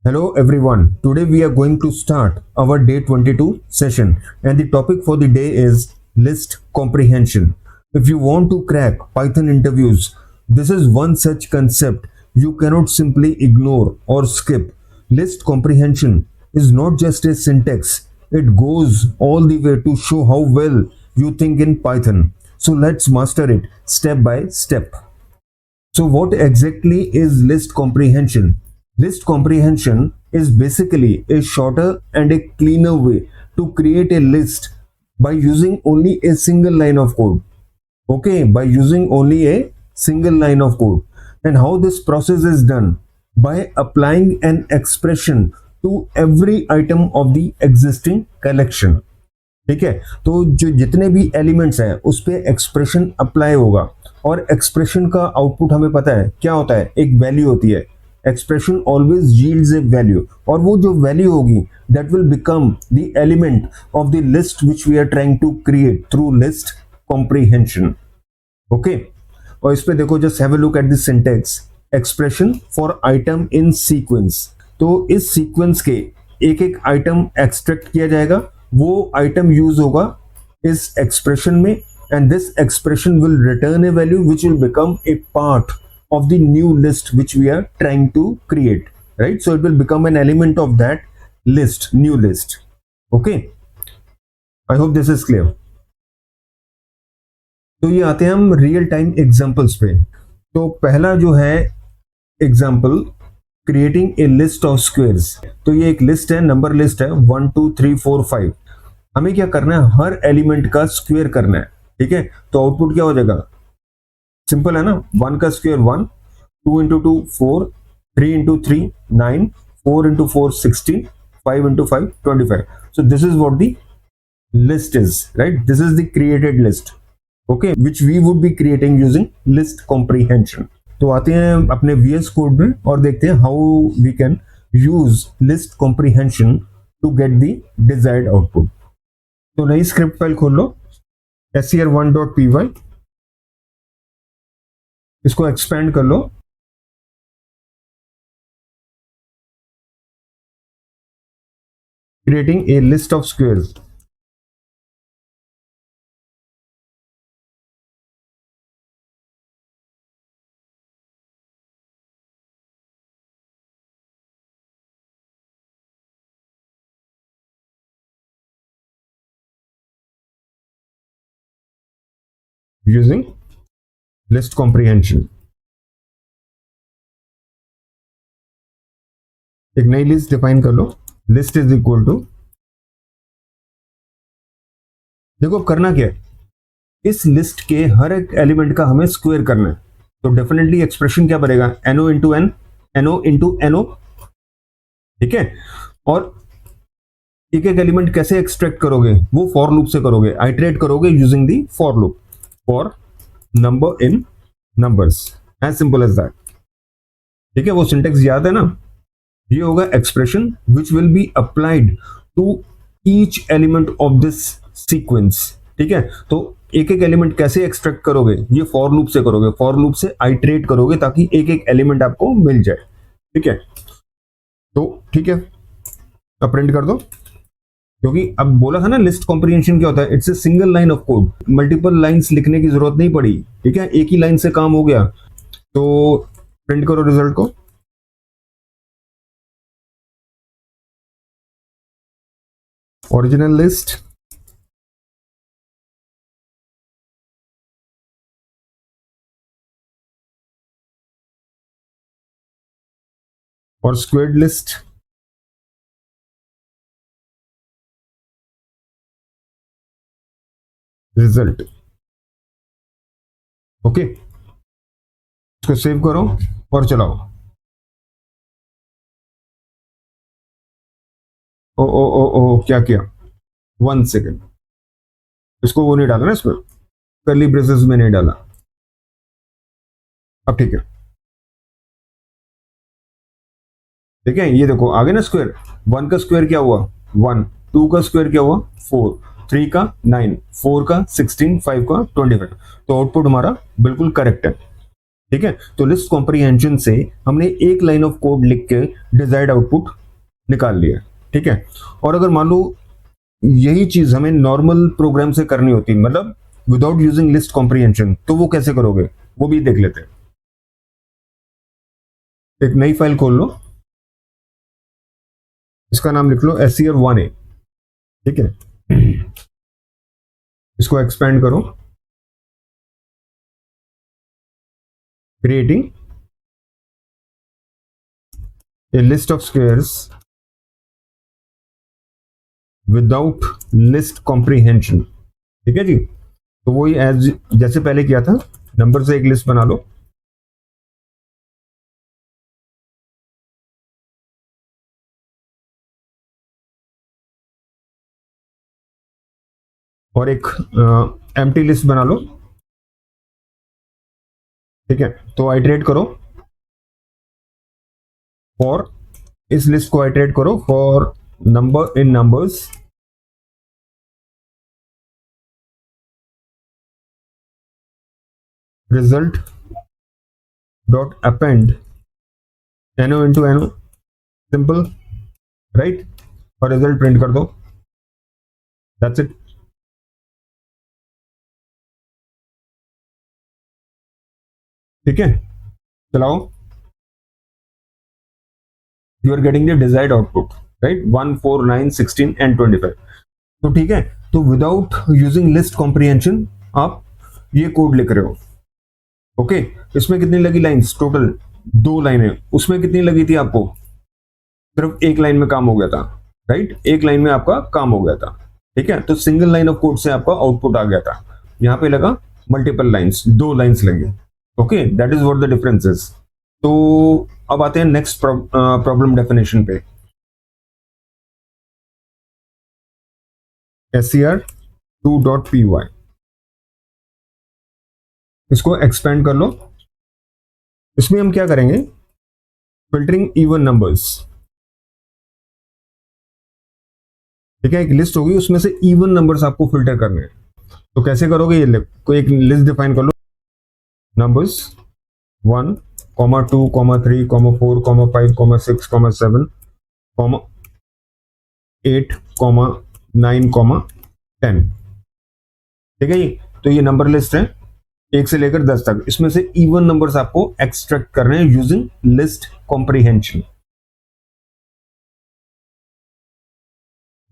Hello everyone. Today we are going to start our day 22 session and the topic for the day is list comprehension. If you want to crack Python interviews, this is one such concept you cannot simply ignore or skip. List comprehension is not just a syntax. It goes all the way to show how well you think in Python. So let's master it step by step. So what exactly is list comprehension? List comprehension is basically a shorter and a cleaner way to create a list by using only a single line of code. Okay, by using only a single line of code. And how this process is done? By applying an expression to every item of the existing collection. ठीक है, तो जो जितने भी elements हैं उस पे expression apply होगा और एक्सप्रेशन का आउटपुट हमें पता है क्या होता है, एक वैल्यू होती है. Expression always yields a value और वो जो वैल्यू होगी that will become the element of the list which we are trying to create through list comprehension. Okay, और इस पे देखो, just have a look at the syntax. Expression for item in sequence. तो इस sequence के एक एक item extract किया जाएगा, वो आइटम यूज होगा इस एक्सप्रेशन में and this expression will return A value which will become a part of the new list which we are trying to create, right? So it will become an element of that list, new list. Okay, I hope this is clear. तो ये आते हैं हम real time examples पे. तो पहला जो है example, creating a list of squares. तो ये एक लिस्ट है, नंबर लिस्ट है 1 2 3 4 5. हमें क्या करना है, हर एलिमेंट का स्क्वायर करना है. ठीक है, तो आउटपुट क्या हो जाएगा, सिंपल है ना. 1 का square 1, 2 into 2 4, 3 into 3 9, 4 into 4 16, 5 into 5 25. So this is what the list is, right? This is the created list, okay, which we would be creating using list comprehension. तो आते हैं अपने VS कोड में और देखते हैं how we can use list comprehension to get the desired output. तो नई स्क्रिप्ट फाइल खोल लो, ser1.py. इसको एक्सपेंड कर लो. Creating a list of squares. Using list comprehension. एक नई लिस्ट डिफाइन कर लो. लिस्ट इज इक्वल टू, देखो अब करना क्या है, इस लिस्ट के हर एक एलिमेंट का हमें स्क्वायर करना है. तो डेफिनेटली एक्सप्रेशन क्या बनेगा, n o into n, n o into n o. ठीक है, और एक एक एलिमेंट कैसे एक्सट्रैक्ट करोगे, वो फॉर लूप से करोगे, आइटरेट करोगे using the for loop. For number in numbers, as simple as that. ठीक है, वो सिंटेक्स याद है ना. ये होगा expression which will be applied to each element of this sequence. ठीक है, तो एक एक एलिमेंट कैसे एक्सट्रैक्ट करोगे, ये फॉर लूप से करोगे, फॉर लूप से आइटरेट करोगे ताकि एक एक एलिमेंट आपको मिल जाए. ठीक है, तो ठीक है, अब प्रिंट कर दो. क्योंकि अब बोला था ना लिस्ट कॉम्प्रीहेंशन क्या होता है, it's a single line of code. Multiple lines लिखने की जरूरत नहीं पड़ी. ठीक है, एक ही लाइन से काम हो गया. तो प्रिंट करो रिजल्ट को. ओरिजिनल लिस्ट, और स्क्वेयर्ड लिस्ट. रिजल्ट. ओके, इसको सेव करो और चलाओ. ओ ओ ओ ओ क्या किया, 1 सेकेंड. इसको वो नहीं डाला ना, इसमें कर्ली ब्रेसेस में नहीं डाला. अब ठीक है. ठीक है, ये देखो आगे ना स्क्वायर. 1 का स्क्वायर क्या हुआ 1, 2 का स्क्वायर क्या हुआ 4, 3 का 9, 4 का 16, 5 का 25. तो आउटपुट हमारा बिल्कुल करेक्ट है. ठीक है, तो लिस्ट कॉम्प्रिहेंशन से हमने एक लाइन ऑफ कोड लिख के डिजायर्ड आउटपुट निकाल लिया। ठीक है, और अगर मान लो यही चीज हमें नॉर्मल प्रोग्राम से करनी होती, मतलब विदाउट यूजिंग लिस्ट कॉम्प्रिहेंशन, तो वो कैसे करोगे वो भी देख लेते हैं। एक नई फाइल खोल लो, इसका नाम लिख लो SCR1A। ठीक है, इसको एक्सपेंड करो, creating a list of squares without list comprehension. ठीक है जी, तो वही एज जैसे पहले किया था, नंबर से एक लिस्ट बना लो, और एक एम्प्टी लिस्ट बना लो। ठीक है, तो आइटरेट करो फॉर, इस लिस्ट को आइटरेट करो for number in numbers result dot append n o into n o, simple, right, और रिजल्ट प्रिंट कर दो, दैट्स इट। ठीक है, चलाओ, you are getting the desired output, right, 1 4 9 16 and 25। तो ठीक है, तो विदाउट यूजिंग लिस्ट कॉम्प्रिहेंशन आप ये कोड लिख रहे हो। ओके, इसमें कितनी लगी लाइंस टोटल? 2 लाइनें, उसमें कितनी लगी थी आपको? सिर्फ एक लाइन में काम हो गया था, राइट, एक लाइन में आपका काम हो गया था। ठीक है, तो सिंगल लाइन ऑफ कोड से आपका आउटपुट आ गया था, यहाँ पे लगा मल्टीपल लाइंस, 2 लाइंस लगी। Okay, that is what the difference is. तो अब आते हैं नेक्स्ट प्रॉब्लम डेफिनेशन पे। SCR2.py, इसको एक्सपेंड कर लो। इसमें हम क्या करेंगे? Filtering even numbers. ठीक है, एक लिस्ट होगी, उसमें से इवन नंबर्स आपको फिल्टर करने हैं। तो कैसे करोगे? ये कोई एक लिस्ट डिफाइन कर लो, नंबर्स 1 2 3 4 5 6 7 8 9 10। ठीक है जी, तो ये नंबर लिस्ट है 1 से लेकर 10 तक। इसमें से इवन नंबर्स आपको एक्सट्रैक्ट करने हैं यूजिंग लिस्ट कॉम्प्रिहेंशन।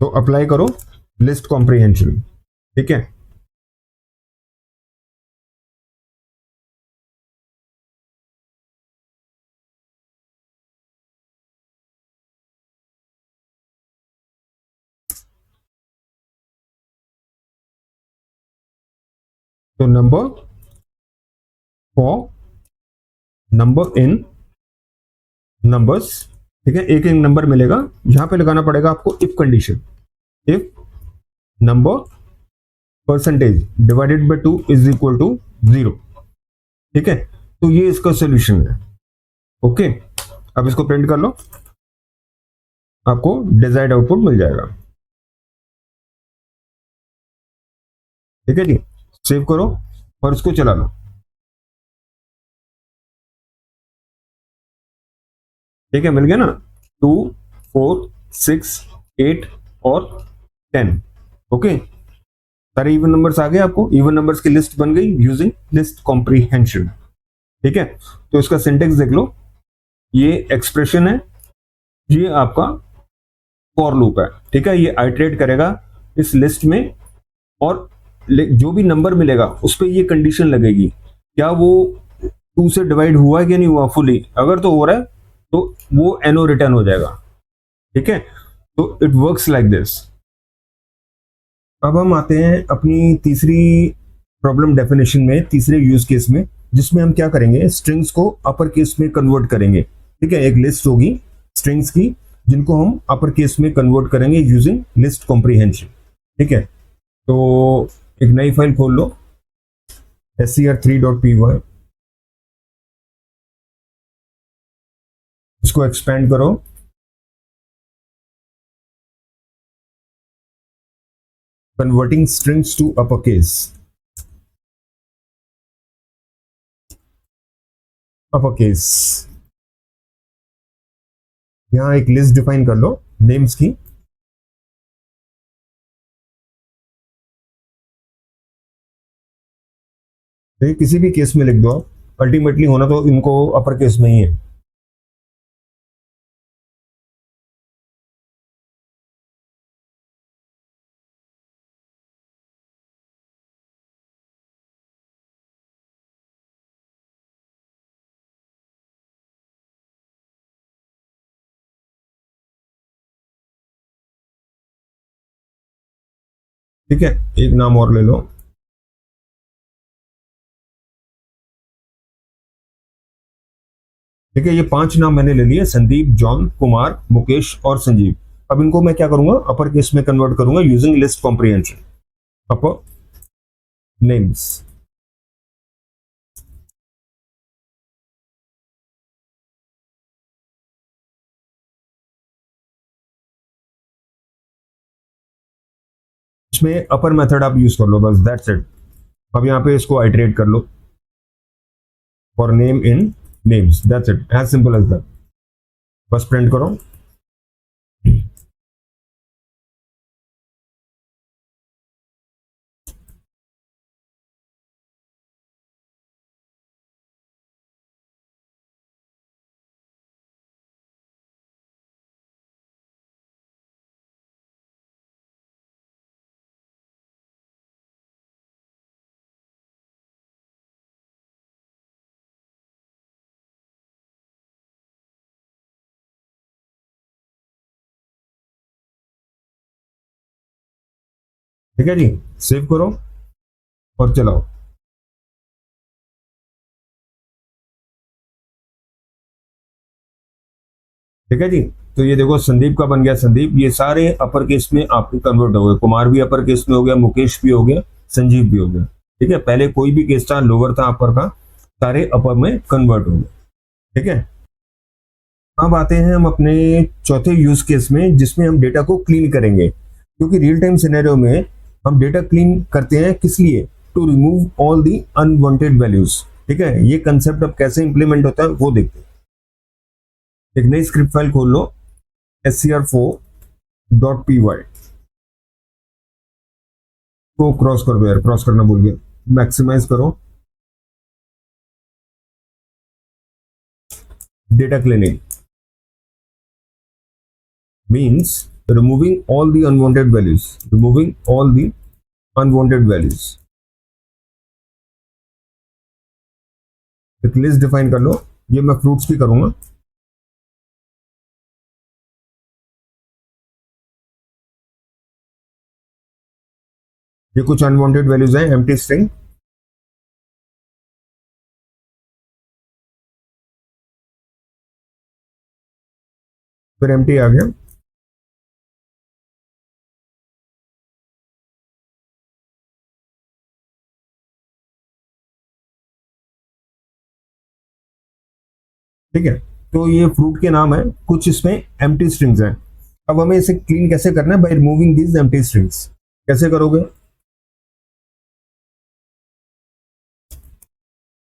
तो अप्लाई करो लिस्ट कॉम्प्रिहेंशन। ठीक है, तो number for number in numbers. ठीक है, एक एक नंबर मिलेगा, यहां पे लगाना पड़ेगा आपको if condition. If number percentage divided by 2 is equal to 0। ठीक है, तो ये इसका सोल्यूशन है। ओके, अब इसको प्रिंट कर लो, आपको डिजायर्ड आउटपुट मिल जाएगा। ठीक है जी, सेव करो और इसको चला लो। ठीक है, मिल गया ना, 2 4 6 8 और 10। ओके, सारे इवन नंबर्स आ गए, आपको इवन नंबर्स की लिस्ट बन गई यूजिंग लिस्ट कॉम्प्रिहेंशन। ठीक है, तो इसका सिंटेक्स देख लो, ये एक्सप्रेशन है, ये आपका फॉर लूप है। ठीक है, ये आइटरेट करेगा इस लिस्ट में, और जो भी नंबर मिलेगा उस पर ये कंडीशन लगेगी, क्या वो 2 से डिवाइड हुआ है कि नहीं हुआ फुली। अगर तो हो रहा है तो वो एनो रिटर्न हो जाएगा। ठीक है, तो इट वर्क्स लाइक दिस। अब हम आते हैं अपनी तीसरी प्रॉब्लम डेफिनेशन में, तीसरे यूज केस में, जिसमें हम क्या करेंगे? स्ट्रिंग्स को अपर केस में कन्वर्ट करेंगे। ठीक है, एक लिस्ट होगी स्ट्रिंग्स की, जिनको हम अपर केस में कन्वर्ट करेंगे यूजिंग लिस्ट कॉम्प्रिहेंशन। ठीक है, तो एक नई फाइल खोल लो, SCR3.py, इसको एक्सपेंड करो, converting strings to upper case. Upper case. यहाँ एक लिस्ट डिफाइन कर लो नेम्स की। देखिए किसी भी केस में लिख दो आप, अल्टीमेटली होना तो इनको अपर केस में ही है। ठीक है, एक नाम और ले लो। ठीक है, ये 5 नाम मैंने ले लिए, संदीप, जॉन, कुमार, मुकेश और संजीव। अब इनको मैं क्या करूंगा, अपर केस में कन्वर्ट करूंगा यूजिंग लिस्ट कॉम्प्रिहेंशन। अपर नेम्स। इसमें अपर मेथड आप यूज कर लो बस, दैट्स इट। अब यहाँ पे इसको आइटरेट कर लो, for name in names, that's it, as simple as that. बस प्रिंट करो। ठीक है जी, सेव करो और चलाओ। ठीक है जी, तो ये देखो संदीप का बन गया संदीप, ये सारे अपर केस में आपके कन्वर्ट हो गए, कुमार भी अपर केस में हो गया, मुकेश भी हो गया, संजीव भी हो गया। ठीक है, पहले कोई भी केस था लोअर था अपर का, सारे अपर में कन्वर्ट हो गए। ठीक है, अब आते हैं हम अपने चौथे यूज केस में, जिसमें हम डेटा को क्लीन करेंगे, क्योंकि रियल टाइम सिनेरियो में हम डेटा क्लीन करते हैं किस लिए, to remove all the unwanted values. ठीक है, ये कंसेप्ट अब कैसे इंप्लीमेंट होता है वो देखते हैं। एक नई स्क्रिप्ट फाइल खोल लो, scr4.py को क्रॉस कर दो, यार क्रॉस करना भूल गया, मैक्सिमाइज करो। Data cleaning means removing all the unwanted values, removing all the unwanted values। एक लिस्ट डिफाइन कर लो, ये मैं फ्रूट्स की करूंगा। ये कुछ अनवांटेड वैल्यूज हैं, एम्प्टी स्ट्रिंग, फिर एम्प्टी आ गया। ठीक है, तो ये फ्रूट के नाम है, कुछ इसमें एम्प्टी स्ट्रिंग्स हैं। अब हमें इसे क्लीन कैसे करना है, by removing these empty strings. कैसे करोगे,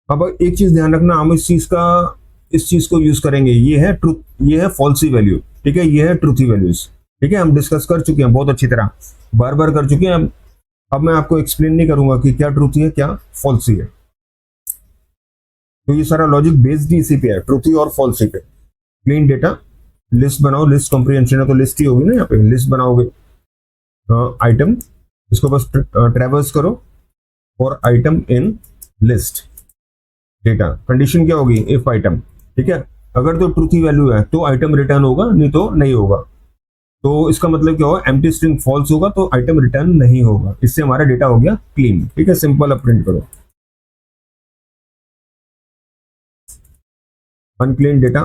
अब एक चीज ध्यान रखना, हम इस चीज को यूज करेंगे, ये है ट्रूथ, ये है फॉल्सी वैल्यू। ठीक है, ये है ट्रूथी वैल्यूज। ठीक है, हम डिस्कस कर चुके हैं बहुत अच्छी तरह, बार बार कर चुके हैं। अब मैं आपको एक्सप्लेन नहीं करूंगा कि क्या ट्रूथी है क्या फॉल्सी है। तो ये सारा लॉजिक बेस्ड ही इसी पे है, ट्रूथी और फॉल्सी पे। क्लीन डेटा, लिस्ट बनाओ, लिस्ट कॉम्प्रिहेंशन है तो लिस्ट ही होगी ना, यहाँ पे लिस्ट बनाओगे। आइटम, इसको बस ट्रेवर्स करो, और item in list data. Condition क्या होगी, इफ आइटम। ठीक है, अगर तो ट्रूथी वैल्यू है तो आइटम रिटर्न होगा, नहीं तो नहीं होगा। तो इसका मतलब क्या होगा, एम्प्टी स्ट्रिंग फॉल्स होगा तो आइटम रिटर्न नहीं होगा। इससे हमारा डेटा हो गया क्लीन। ठीक है, सिंपल, अब प्रिंट करो अनक्लीन डेटा।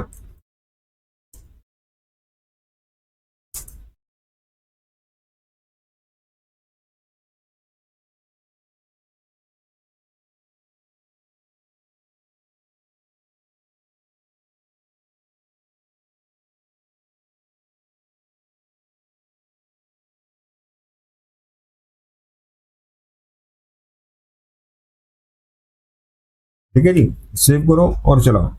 ठीक है जी, सेव करो और चलाओ।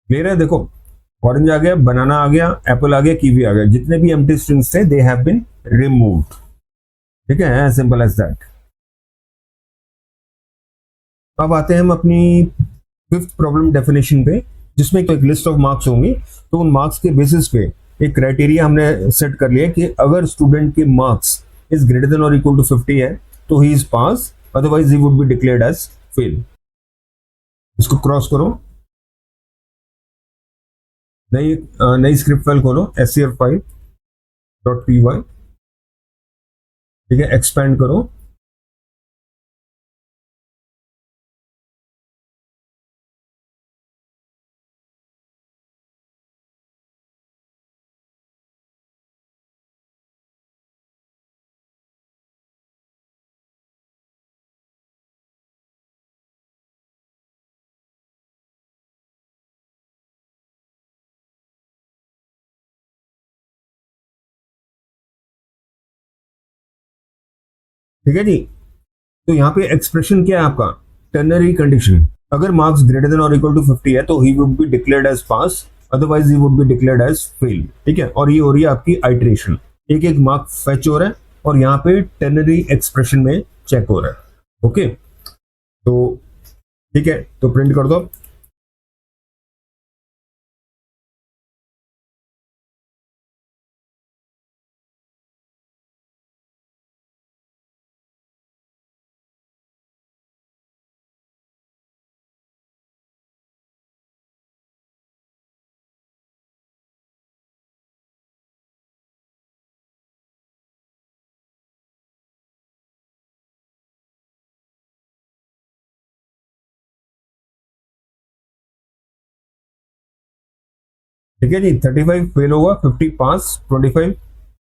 क्लियर है? देखो, ऑरेंज आ गया, बनाना आ गया, एप्पल आ गया, कीवी आ गया, जितने भी एम्प्टी स्ट्रिंग्स थे दे हैव बीन रिमूव्ड। ठीक है, सिंपल एज दैट। अब आते हैं हम अपनी फिफ्थ प्रॉब्लम डेफिनेशन पे, जिसमें एक लिस्ट ऑफ मार्क्स होंगी। तो उन मार्क्स के बेसिस पे एक क्राइटेरिया हमने सेट कर लिया कि अगर स्टूडेंट के मार्क्स इज ग्रेटर देन और इक्वल टू 50 है तो he is pass, otherwise he would be declared as fail. इसको क्रॉस करो, नई नई स्क्रिप्ट फाइल खोलो, SCR फाइल .py। ठीक है, एक्सपैंड करो। ठीक है जी, तो यहाँ पे एक्सप्रेशन क्या है आपका? Ternary condition. अगर मार्क्स ग्रेटर देन और इक्वल टू 50 है तो he would be declared as pass, otherwise he would be declared as fail. ठीक है, और ये हो रही है आपकी आइट्रेशन, एक एक मार्क फेच हो रहा है और यहाँ पे टर्नरी एक्सप्रेशन में चेक हो रहा है। ओके, तो ठीक है, तो प्रिंट कर दो। ठीक है जी, 35 फेल होगा, 50 पास, 25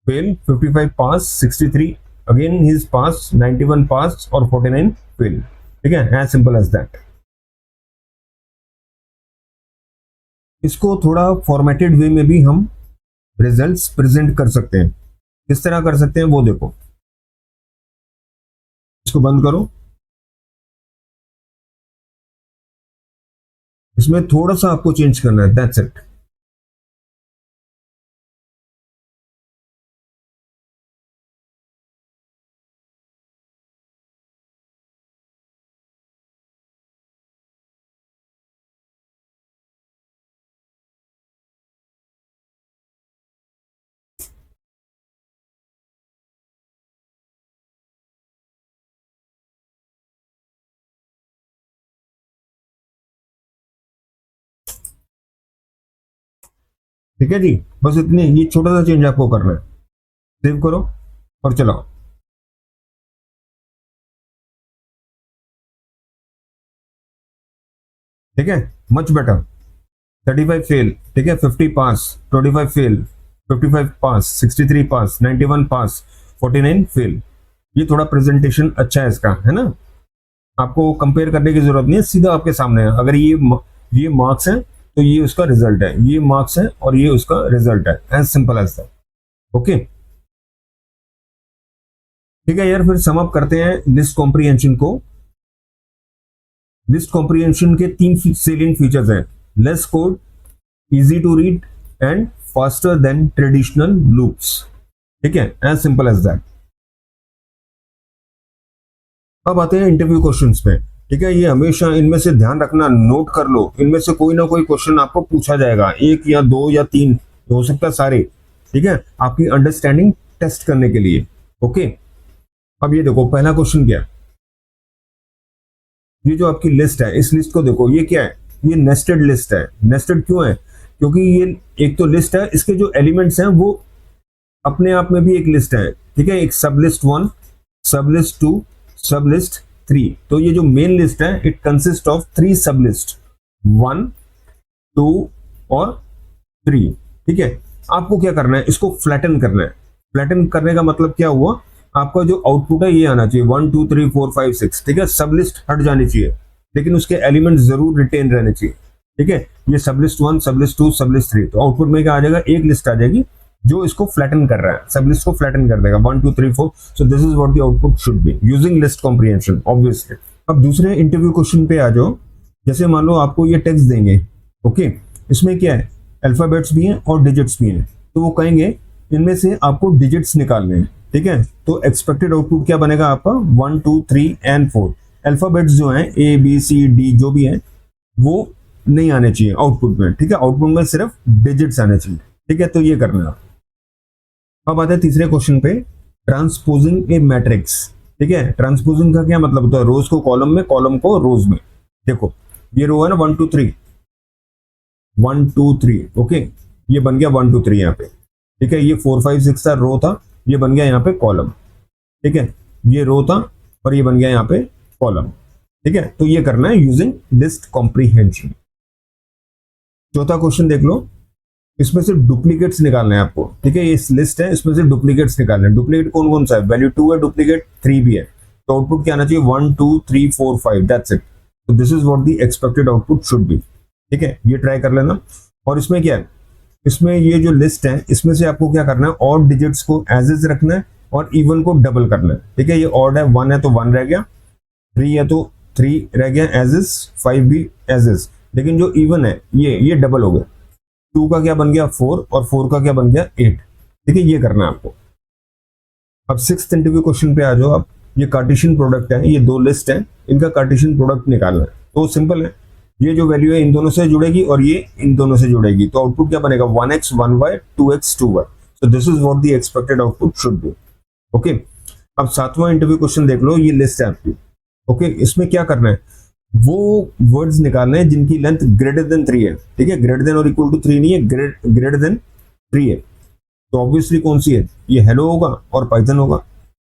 fail, 55 pass, 63 again he is पास, 91 पास और 49 फेल। ठीक है, एज सिंपल एज दैट। इसको थोड़ा फॉर्मेटेड वे में भी हम रिजल्ट्स प्रेजेंट कर सकते हैं। किस तरह कर सकते हैं वो देखो। इसको बंद करो, इसमें थोड़ा सा आपको चेंज करना है, दैट्स इट। ठीक है जी, बस इतनी, ये छोटा सा चेंज आपको करना है। सेव करो और चलाओ। ठीक है, मच बेटर। 35 फेल, ठीक है, 50 पास, 25 फेल, 55 पास, 63 पास, 91 पास, 49 फेल। ये थोड़ा प्रेजेंटेशन अच्छा है इसका, है ना? आपको कंपेयर करने की जरूरत नहीं है, सीधा आपके सामने है। अगर ये मार्क्स है तो ये उसका रिजल्ट है, ये मार्क्स है और ये उसका रिजल्ट है, as simple as that. Okay, ठीक है यार, फिर सम अप करते हैं लिस्ट कॉम्प्रिहेंशन को। लिस्ट कॉम्प्रिहेंशन के तीन सेलिएंट फीचर्स हैं: less code, easy to read and faster than traditional loops. ठीक है, एज सिंपल एज दैट। अब आते हैं इंटरव्यू क्वेश्चंस पे। ठीक है, ये हमेशा इनमें से ध्यान रखना, नोट कर लो, इनमें से कोई ना कोई क्वेश्चन आपको पूछा जाएगा, एक या दो या तीन, हो सकता है सारे। ठीक है, आपकी अंडरस्टैंडिंग टेस्ट करने के लिए। ओके, अब ये देखो पहला क्वेश्चन क्या है। ये जो आपकी लिस्ट है, इस लिस्ट को देखो, ये क्या है? ये नेस्टेड लिस्ट है। नेस्टेड क्यों है? क्योंकि ये एक तो लिस्ट है, इसके जो एलिमेंट्स हैं वो अपने आप में भी एक लिस्ट है। ठीक है, एक सब लिस्ट 1, सब लिस्ट 2, सब लिस्ट 3। तो ये जो मेन लिस्ट है इट कंसिस्ट ऑफ 3 सब लिस्ट, 1, 2 और 3। ठीक है, आपको क्या करना है, इसको फ्लैटन करना है। फ्लैटन करने का मतलब क्या हुआ, आपका जो आउटपुट है ये आना चाहिए 1 2 3 4 5 6। ठीक है, सब लिस्ट हट जानी चाहिए लेकिन उसके एलिमेंट जरूर रिटेन रहने चाहिए। ठीक है, ये सब लिस्ट 1, सब लिस्ट 2, सब लिस्ट 3, तो आउटपुट में क्या आ जाएगा, एक लिस्ट आ जाएगी जो इसको फ्लैटन कर रहा है, सब लिस्ट को फ्लैटन कर देगा 1 2 3 4। So this is what the output should be using list comprehension obviously. अब दूसरे इंटरव्यू क्वेश्चन पे आ जाओ। जैसे मान लो आपको ये टेक्स्ट देंगे, ओके, इसमें क्या है, अल्फाबेट्स भी हैं और डिजिट्स भी हैं, तो वो कहेंगे इनमें से आपको डिजिट्स निकालने हैं, ठीक है। तो एक्सपेक्टेड आउटपुट क्या बनेगा आपका 1 2 3 एंड 4। अल्फाबेट्स जो हैं ए बी सी डी जो भी हैं वो नहीं आने चाहिए आउटपुट में, ठीक है। आउटपुट में सिर्फ डिजिट्स आने चाहिए, ठीक है। तो ये करना है। अब आते हैं तीसरे क्वेश्चन पे, ट्रांसपोजिंग ए मैट्रिक्स, ठीक है। ट्रांसपोजिंग का क्या मतलब होता है, रोज को कॉलम में, कॉलम को रोज में। देखो ये रो है ना 1 2 3, 1 2 3, ओके, ये बन गया 1 2 3 यहाँ पे, ठीक है। ये 4 5 6 था, रो था, ये बन गया यहाँ पे कॉलम, ठीक है। ये रो था और ये बन गया यहाँ पे कॉलम, ठीक है। तो ये करना है यूजिंग लिस्ट कॉम्प्रीहेंशन। चौथा क्वेश्चन देख लो, इसमें से डुप्लीकेट्स निकालने हैं आपको, ठीक है। ये लिस्ट है, इसमें से डुप्लीकेट्स निकालने हैं। डुप्लीकेट कौन कौन सा है, वैल्यू 2 है, डुप्लीकेट 3 भी है, तो आउटपुट क्या आना चाहिए 1 2 3 4 5, दैट्स इट। तो this is what the expected output should be, ठीक है। ये ट्राई कर लेना। और इसमें क्या है, इसमें ये जो लिस्ट है इसमें से आपको क्या करना है, ऑड डिजिट्स को एज इज रखना है और इवन को डबल करना है, ठीक है। ये ऑड है, 1 है तो 1 रह गया, 3 है तो 3 रह गया एज इज, 5 भी एज इज, लेकिन जो इवन है ये डबल हो गया। 2 का क्या बन गया 4 और 4 का क्या बन गया 8, ठीक है। ये करना है आपको। अब 6th इंटरव्यू क्वेश्चन पे आ जाओ आप। ये कार्टेशियन प्रोडक्ट है, ये दो लिस्ट है, इनका कार्टेशियन प्रोडक्ट निकालना है। तो सिंपल है, ये जो वैल्यू है इन दोनों से जुड़ेगी और ये इन दोनों से जुड़ेगी, तो आउटपुट क्या बनेगा 1x 1y 2x 2y। So this is what the expected output should be, okay. अब 7वां इंटरव्यू क्वेश्चन देख लो, ये लिस्ट है आपकी, ओके। इसमें क्या करना है, वो वर्ड्स निकालने हैं जिनकी लेंथ ग्रेटर देन 3 है, ठीक है। ग्रेटर देन और इक्वल टू 3 नहीं है, ग्रेटर देन 3 है। तो ऑब्वियसली कौन सी है, ये हेलो होगा और पाइथन होगा,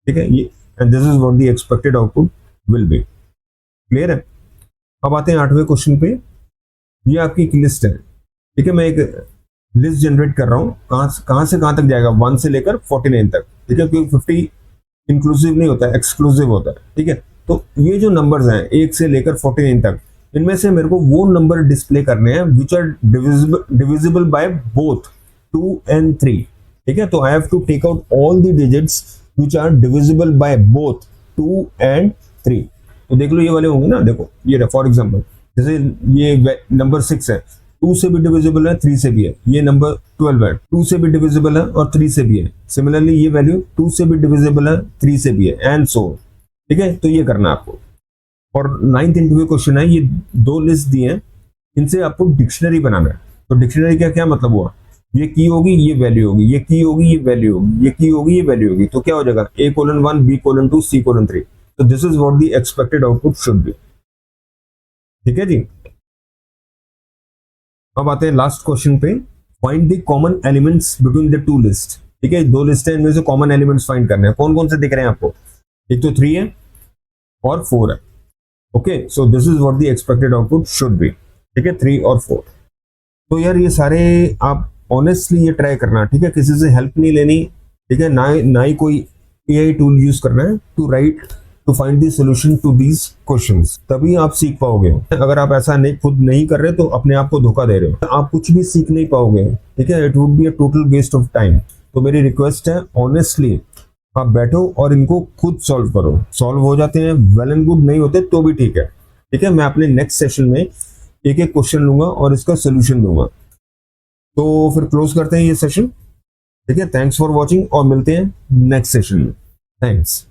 ठीक है। ये and this is what the expected output will be. Clear है। अब आते हैं 8वें क्वेश्चन पे। ये आपकी एक लिस्ट है, ठीक है। मैं एक लिस्ट जनरेट कर रहा हूँ, कहां से कहां तक जाएगा, 1 से लेकर 49 तक, ठीक है। क्योंकि 50 इंक्लूसिव नहीं होता है, एक्सक्लूसिव होता है, ठीक है। तो ये जो नंबर्स हैं 1 से लेकर 49 तक, इनमें से मेरे को वो नंबर डिस्प्ले करने हैं which are divisible by both 2 and 3, ठीक है। तो I have to take out all the digits which are divisible by both 2 and 3। तो देख लो ये वाले होंगे ना, देखो ये फॉर एग्जांपल जैसे ये नंबर 6 है, 2 से भी डिविजिबल है 3 से भी है। ये नंबर 12 है, 2 से भी डिविजिबल है और 3 से भी है। सिमिलरली ये वैल्यू 2 से भी डिविजिबल है 3 से भी है, एंड सो, ठीक है। तो ये करना है आपको। और 9th इंटरव्यू क्वेश्चन है, ये दो लिस्ट दी हैं, इनसे आपको डिक्शनरी बनाना है। तो डिक्शनरी का क्या मतलब हुआ, ये की होगी ये वैल्यू होगी, ये की होगी ये वैल्यू होगी, ये की होगी ये वैल्यू होगी, तो क्या हो जाएगा A:1 B:2 C:3। तो this is what the expected output should be, ठीक है जी। अब आते हैं लास्ट क्वेश्चन पे, find the common elements between the two list, ठीक है। दो लिस्ट है, इनमें से कॉमन एलिमेंट्स फाइंड करने हैं। कौन कौन से दिख रहे हैं आपको, एक तो 3 है और 4 है, okay. So this is what the expected output should be, ठीक है, 3 और 4। तो यार ये सारे आप ऑनेस्टली ये ट्राई करना, ठीक है। किसी से हेल्प नहीं लेनी, ठीक है। ना ही कोई एआई टूल यूज करना है to find the solution to these questions, तभी आप सीख पाओगे। अगर आप ऐसा नहीं खुद नहीं कर रहे तो अपने आप को धोखा दे रहे हो, आप कुछ भी सीख नहीं पाओगे, ठीक है। It would be a total waste of time. तो मेरी रिक्वेस्ट है ऑनेस्टली आप बैठो और इनको खुद सॉल्व करो। सॉल्व हो जाते हैं वेल एंड गुड, नहीं होते तो भी ठीक है, ठीक है। मैं अपने नेक्स्ट सेशन में एक एक क्वेश्चन लूंगा और इसका सोल्यूशन दूंगा। तो फिर क्लोज करते हैं ये सेशन, ठीक है। थैंक्स फॉर वॉचिंग और मिलते हैं नेक्स्ट सेशन में। थैंक्स।